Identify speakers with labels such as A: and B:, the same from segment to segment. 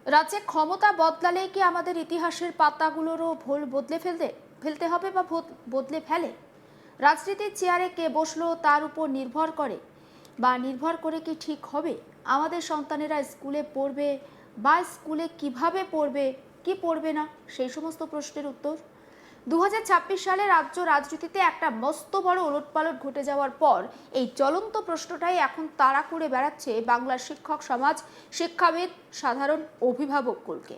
A: রাজ্যে ক্ষমতা বদলালে কি আমাদের ইতিহাসের পাতাগুলোরও ভুল বদলে ফেলতে হবে বা বদলে ফেলে? রাজনীতির চেয়ারে কে বসলো তার উপর নির্ভর করে নির্ভর করে কি ঠিক হবে আমাদের সন্তানেরা স্কুলে পড়বে বা স্কুলে কিভাবে পড়বে, কি পড়বে না, সেই সমস্ত প্রশ্নের উত্তর 2026 সালে রাজ্য রাজনীতিতে একটা মস্ত বড় ওলটপালট ঘটে যাওয়ার পর এই জ্বলন্ত প্রশ্নটাই এখন তাড়া করে বেড়াচ্ছে বাংলার শিক্ষক সমাজ, শিক্ষাবিদ, সাধারণ অভিভাবককুলকে।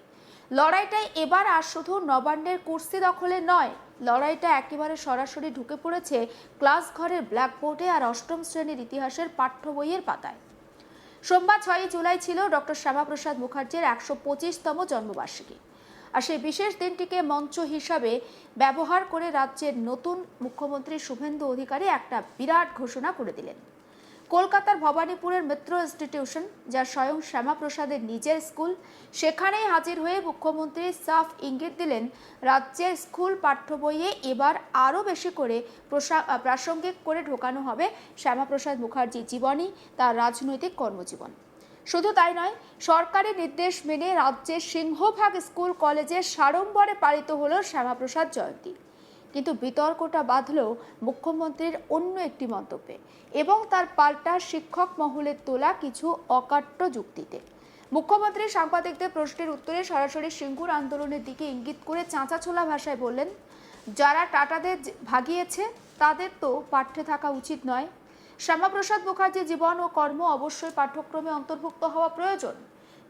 A: লড়াইটাই এবার আর শুধু নবান্নের কুর্সি দখলে নয়, লড়াইটা একেবারে সরাসরি ঢুকে পড়েছে ক্লাস ঘরের ব্ল্যাকবোর্ডে আর অষ্টম শ্রেণীর ইতিহাসের পাঠ্য বইয়ের পাতায়। সোমবার 6 জুলাই ছিল ডক্টর শ্যামাপ্রসাদ মুখার্জির 125তম জন্মবার্ষিকী। আর সেই বিশেষ দিনটিকে মঞ্চ হিসাবে ব্যবহার করে রাজ্যের নতুন মুখ্যমন্ত্রী শুভেন্দু অধিকারী একটা বিরাট ঘোষণা করে দিলেন। কলকাতার ভবানীপুরের মিত্র ইনস্টিটিউশন, যা স্বয়ং শ্যামাপ্রসাদের নিজের স্কুল, সেখানেই হাজির হয়ে মুখ্যমন্ত্রী সাফ ইঙ্গিত দিলেন রাজ্যের স্কুল পাঠ্য বইয়ে এবার আরও বেশি করে প্রাসঙ্গিক করে ঢোকানো হবে শ্যামাপ্রসাদ মুখার্জির জীবনী, তার রাজনৈতিক কর্মজীবন। শুধু তাই নয়, সরকারি নির্দেশ মেনে রাজ্যের সিংহভাগ স্কুল কলেজে সাড়ম্বরে পালিত হলো শ্যামাপ্রসাদ জয়ন্তী। কিন্তু বিতর্কটা বাঁধল মুখ্যমন্ত্রীর অন্য একটি মন্তব্যে এবং তার পাল্টা শিক্ষক মহলের তোলা কিছু অকাট্য যুক্তিতে। মুখ্যমন্ত্রী সাংবাদিকদের প্রশ্নের উত্তরে সরাসরি সিঙ্গুর আন্দোলনের দিকে ইঙ্গিত করে চাঁচাছোলা ভাষায় বললেন, যারা টাটাদের ভাগিয়েছে তাদের তো পাঠ্যে থাকা উচিত নয়। শ্যামাপ্রসাদ মুখার্জির জীবন ও কর্ম অবশ্যই পাঠ্যক্রমে অন্তর্ভুক্ত হওয়া প্রয়োজন।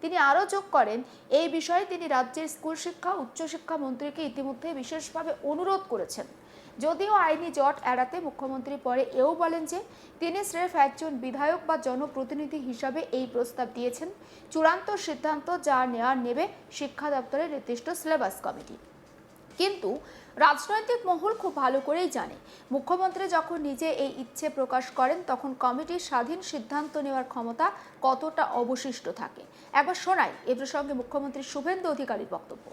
A: তিনি আরও যোগ করেন, এই বিষয়ে তিনি রাজ্যের স্কুল শিক্ষা উচ্চশিক্ষা মন্ত্রীকে ইতিমধ্যে বিশেষভাবে অনুরোধ করেছেন। যদিও আইনি জট এড়াতে মুখ্যমন্ত্রী পরে এও বলেন যে তিনি স্রেফ একজন বিধায়ক বা জনপ্রতিনিধি হিসাবে এই প্রস্তাব দিয়েছেন, চূড়ান্ত সিদ্ধান্ত যা নেবে শিক্ষা দপ্তরের নির্দিষ্ট সিলেবাস কমিটি। কিন্তু রাজনৈতিক মহল খুব ভালো করেই জানে, মুখ্যমন্ত্রী যখন নিজে এই ইচ্ছে প্রকাশ করেন তখন কমিটির স্বাধীন সিদ্ধান্ত নেওয়ার ক্ষমতা কতটা অবশিষ্ট থাকে। একবার শোনাই এ প্রসঙ্গে মুখ্যমন্ত্রী শুভেন্দু অধিকারীর বক্তব্য।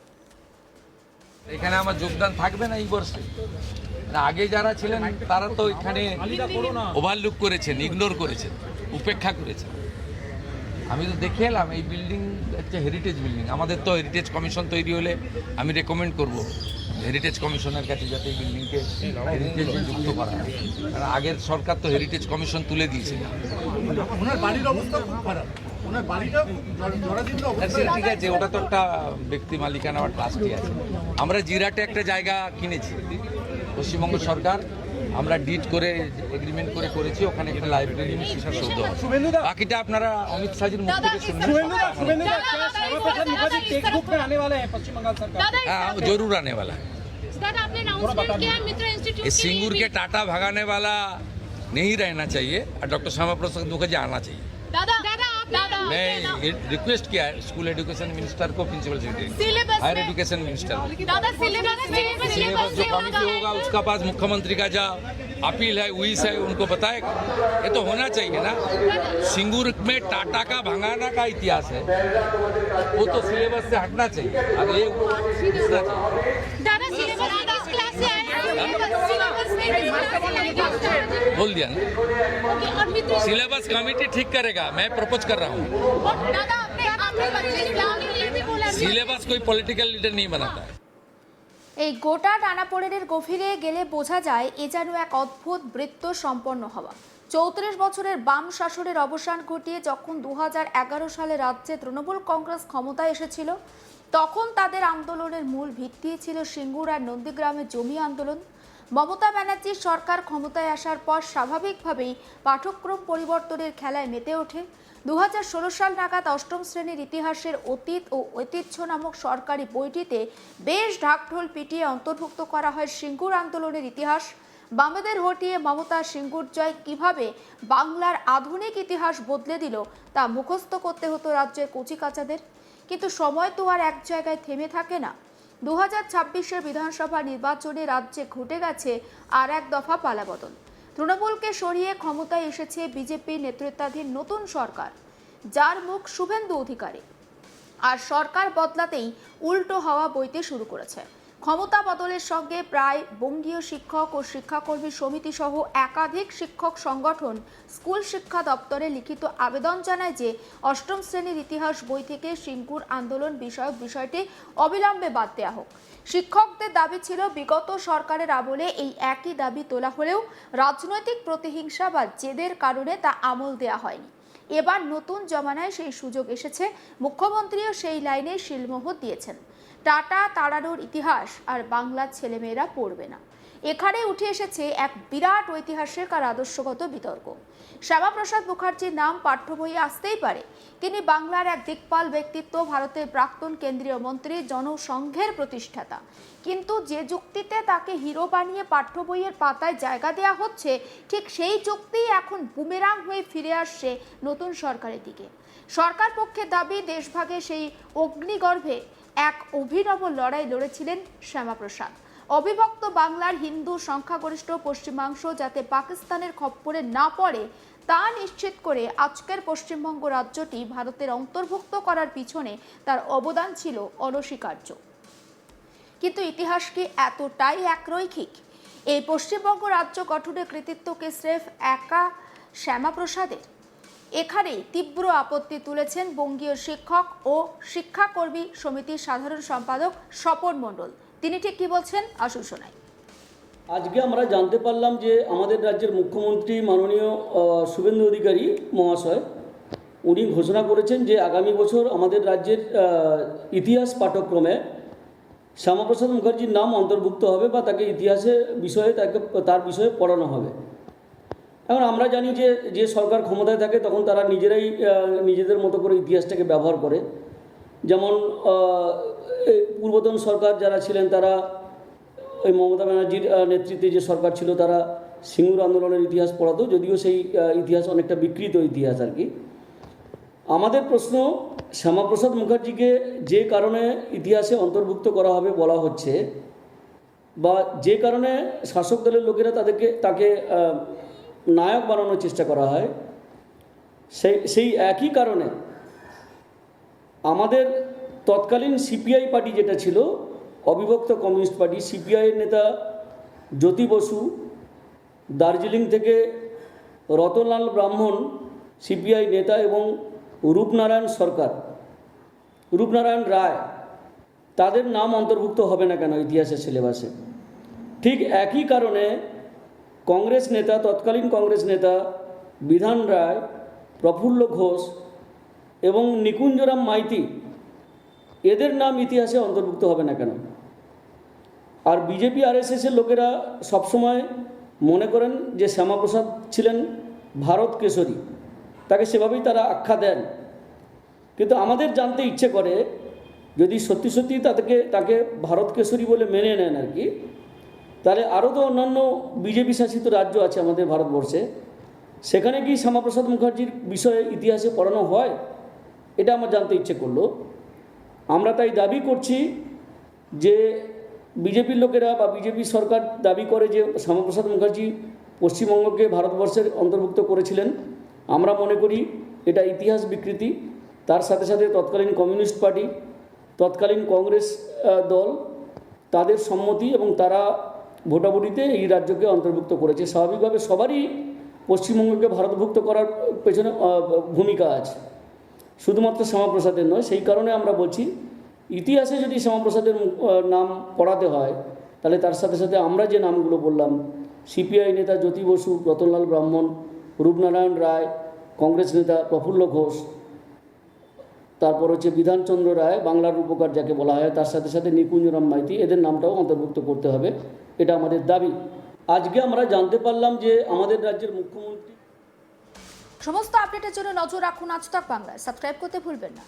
B: এখানে আমার যোগদান থাকবে না এই বর্ষে? আগে যারা ছিলেন তারা তো এখানে ওভারলুক করেছেন, ইগনোর করেছেন, উপেক্ষা করেছেন। আমি তো দেখে এলাম এই বিল্ডিং হচ্ছে হেরিটেজ বিল্ডিং। আমাদের তো হেরিটেজ কমিশন তৈরি হলে আমি রেকমেন্ড করব হেরিটেজ কমিশনের কাছে যাতে এই বিল্ডিংকে হেরিটেজে যুক্ত করা হয়। কারণ আগের সরকার তো হেরিটেজ কমিশন তুলে দিয়েছিল। ঠিক আছে, ওটা তো একটা ব্যক্তি মালিকানা বা ট্রাস্টি আছে। আমরা জিরাটে একটা জায়গা কিনেছি, পশ্চিমবঙ্গ সরকার, আমরা ডিড করে এগ্রিমেন্ট করে করেছি, ওখানে একটা লাইব্রেরি সৌধ। বাকিটা আপনারা অমিত শাহজির মুখ থেকে শুনবেন। हाँ जरूर आने वाला है। सिंगूर के टाटा भगाने वाला नहीं रहना चाहिए और डॉक्टर श्यामाप्रसाद मुखर्जी आना चाहिए। मैं रिक्वेस्ट किया है स्कूल एजुकेशन मिनिस्टर को, principal secretary, higher education minister, syllabus जो कमिटी होगा उसका पास मुख्यमंत्री का जो अपील है विश है उनको बताएगा। ये तो होना चाहिए ना। सिंगूर में टाटा का भगाना का इतिहास है, वो तो सिलेबस से हटना चाहिए। अगर ये बोल दिया ना, सिलेबस कमेटी ठीक करेगा। मैं प्रपोज कर रहा हूँ, सिलेबस कोई पॉलिटिकल लीडर नहीं बनाता है।
A: এই গোটা টানাপোড়েনের গভীরে গেলে বোঝা যায় এ যেন এক অদ্ভুত বৃত্ত সম্পন্ন হওয়া। 34 বছরের বাম শাসনের অবসান ঘটিয়ে যখন 2011 সালে রাজ্যে তৃণমূল কংগ্রেস ক্ষমতায় এসেছিল, তখন তাদের আন্দোলনের মূল ভিত্তি ছিল সিঙ্গুর আর নন্দীগ্রামের জমি আন্দোলন। মমতা ব্যানার্জির সরকার ক্ষমতায় আসার পর স্বাভাবিকভাবেই পাঠ্যক্রম পরিবর্তনের খেলায় মেতে ওঠে। 2016 সাল নাগাদ অষ্টম শ্রেণীর ইতিহাসের অতীত ও ঐতিহ্য নামক সরকারি বইটিতে বেশ ঢাকঢোল পিটিয়ে অন্তর্ভুক্ত করা হয় সিঙ্গুর আন্দোলনের ইতিহাস। বামেদের হটিয়ে মমতা সিঙ্গুর জয় কিভাবে বাংলার আধুনিক ইতিহাস বদলে দিল তা মুখস্থ করতে হতো রাজ্যের কচিকাচাদের। কিন্তু সময় তো আর এক জায়গায় থেমে থাকে না। 2026-এর বিধানসভা নির্বাচনে রাজ্যে ঘটে গেছে আর এক দফা পালাবদল। তৃণমূলকে সরিয়ে ক্ষমতায় এসেছে বিজেপি নেতৃত্বাধীন নতুন সরকার, যার মুখ শুভেন্দু অধিকারী। আর সরকার বদলাতেই উল্টো হাওয়া বইতে শুরু করেছে। ক্ষমতা বদলের সঙ্গে প্রায় বঙ্গীয় শিক্ষক ও শিক্ষাকর্মী সমিতি সহ একাধিক শিক্ষক সংগঠন স্কুল শিক্ষা দপ্তরে লিখিত আবেদন জানায় যে অষ্টম শ্রেণীর ইতিহাস বই থেকে সিঙ্গুর আন্দোলন বিষয়ক বিষয়টি অবিলম্বে বাদ দেওয়া হোক। শিক্ষকদের দাবি ছিল বিগত সরকারের আমলে এই একই দাবি তোলা হলেও রাজনৈতিক প্রতিহিংসা বা জেদের কারণে তা আমল দেওয়া হয়নি। এবার নতুন জমানায় সেই সুযোগ এসেছে, মুখ্যমন্ত্রীও সেই লাইনে শিলমোহর দিয়েছেন। টাটা তাড়ানোর ইতিহাস আর বাংলার ছেলেমেয়েরা পড়বে না। এখানে উঠে এসেছে এক বিরাট ঐতিহাসিক আর আদর্শগত বিতর্ক। শ্যামাপ্রসাদ মুখার্জির নাম পাঠ্য বইয়ে আসতেই পারে। তিনি বাংলার এক দিকপাল ব্যক্তিত্ব, ভারতের প্রাক্তন কেন্দ্রীয় মন্ত্রী, জনসংঘের প্রতিষ্ঠাতা। কিন্তু যে যুক্তিতে তাকে হিরো বানিয়ে পাঠ্য বইয়ের পাতায় জায়গা দেওয়া হচ্ছে, ঠিক সেই যুক্তি এখন বুমেরাং হয়ে ফিরে আসছে নতুন সরকারের দিকে। সরকার পক্ষের দাবি, দেশভাগে সেই অগ্নিগর্ভে এক অভিনব লড়াই লড়েছিলেন শ্যামাপ্রসাদ। অবিভক্ত বাংলার হিন্দু সংখ্যাগরিষ্ঠ পশ্চিমাংশ যাতে পাকিস্তানের খপ্পরে না পড়ে তা নিশ্চিত করে আজকের পশ্চিমবঙ্গ রাজ্যটি ভারতের অন্তর্ভুক্ত করার পিছনে তার অবদান ছিল অনস্বীকার্য। কিন্তু ইতিহাস কি এতটাই একরৈখিক? এই পশ্চিমবঙ্গ রাজ্য গঠনের কৃতিত্বকে স্রেফ একা শ্যামাপ্রসাদের? এখানেই তীব্র আপত্তি তুলেছেন বঙ্গীয় শিক্ষক ও শিক্ষাকর্মী সমিতির সাধারণ সম্পাদক স্বপন মণ্ডল। তিনি ঠিক কি বলছেন আসুন শোনাই।
C: আজকে আমরা জানতে পারলাম যে আমাদের রাজ্যের মুখ্যমন্ত্রী মাননীয় শুভেন্দু অধিকারী মহাশয় উনি ঘোষণা করেছেন যে আগামী বছর আমাদের রাজ্যের ইতিহাস পাঠ্যক্রমে শ্যামাপ্রসাদ মুখার্জির নাম অন্তর্ভুক্ত হবে বা তাকে ইতিহাসের বিষয়ে তার বিষয়ে পড়ানো হবে। এখন আমরা জানি যে যে সরকার ক্ষমতায় থাকে তখন তারা নিজেরাই নিজেদের মতো করে ইতিহাসটাকে ব্যবহার করে। যেমন পূর্বতন সরকার যারা ছিলেন তারা ওই মমতা ব্যানার্জির নেতৃত্বে যে সরকার ছিল তারা সিঙ্গুর আন্দোলনের ইতিহাস পড়াতো, যদিও সেই ইতিহাস অনেকটা বিকৃত ইতিহাস আর কি। আমাদের প্রশ্ন, শ্যামাপ্রসাদ মুখার্জিকে যে কারণে ইতিহাসে অন্তর্ভুক্ত করা হবে বলা হচ্ছে বা যে কারণে শাসক দলের লোকেরা তাকে নায়ক বানানোর চেষ্টা করা হয়, সেই একই কারণে আমাদের তৎকালীন সিপিআই পার্টি যেটা ছিল, অবিভক্ত কমিউনিস্ট পার্টি, সিপিআইয়ের নেতা জ্যোতি বসু, দার্জিলিং থেকে রতনলাল ব্রাহ্মণ সিপিআই নেতা এবং রূপনারায়ণ রায়, তাদের নাম অন্তর্ভুক্ত হবে না কেন ইতিহাসের সিলেবাসে? ঠিক একই কারণে কংগ্রেস নেতা, তৎকালীন কংগ্রেস নেতা বিধান রায়, প্রফুল্ল ঘোষ এবং নিকুঞ্জরাম মাইতি, এদের নাম ইতিহাসে অন্তর্ভুক্ত হবে না কেন? আর বিজেপি আরএসএসের লোকেরা সবসময় মনে করেন যে শ্যামাপ্রসাদ ছিলেন ভারত কেশরী, তাকে সেভাবেই তারা আখ্যা দেন। কিন্তু আমাদের জানতে ইচ্ছে করে, যদি সত্যি সত্যি তাকে ভারত কেশরী বলে মেনে নেন আর কি, তাহলে আরও তো অন্যান্য বিজেপি শাসিত রাজ্য আছে আমাদের ভারতবর্ষে, সেখানে কি শ্যামাপ্রসাদ মুখার্জির বিষয়ে ইতিহাসে পড়ানো হয়? এটা আমার জানতে ইচ্ছে করলো। আমরা তাই দাবি করছি যে বিজেপির লোকেরা বা বিজেপি সরকার দাবি করে যে শ্যামাপ্রসাদ মুখার্জি পশ্চিমবঙ্গকে ভারতবর্ষের অন্তর্ভুক্ত করেছিলেন। আমরা মনে করি এটা ইতিহাস বিকৃতি। তার সাথে সাথে তৎকালীন কমিউনিস্ট পার্টি, তৎকালীন কংগ্রেস দল, তাদের সম্মতি এবং তারা ভোটাভুটিতে এই রাজ্যকে অন্তর্ভুক্ত করেছে। স্বাভাবিকভাবে সবারই পশ্চিমবঙ্গকে ভারতভুক্ত করার পেছনে ভূমিকা আছে, শুধুমাত্র শ্যামাপ্রসাদের নয়। সেই কারণে আমরা বলছি, ইতিহাসে যদি শ্যামাপ্রসাদের নাম পড়াতে হয়, তাহলে তার সাথে সাথে আমরা যে নামগুলো বললাম, সিপিআই নেতা জ্যোতি বসু, রতনলাল ব্রাহ্মণ, রূপনারায়ণ রায়, কংগ্রেস নেতা প্রফুল্ল ঘোষ, তারপর হচ্ছে বিধানচন্দ্র রায়, বাংলার রূপকার যাকে বলা হয়, তার সাথে সাথে নিকুঞ্জরাম মাইতি, এদের নামটাও অন্তর্ভুক্ত করতে হবে, এটা আমাদের দাবি। আজকে আমরা জানতে পারলাম যে আমাদের রাজ্যের মুখ্যমন্ত্রী।
A: সমস্ত আপডেটের জন্য নজর রাখুন আজ তাক বাংলায়। সাবস্ক্রাইব করতে ভুলবেন না।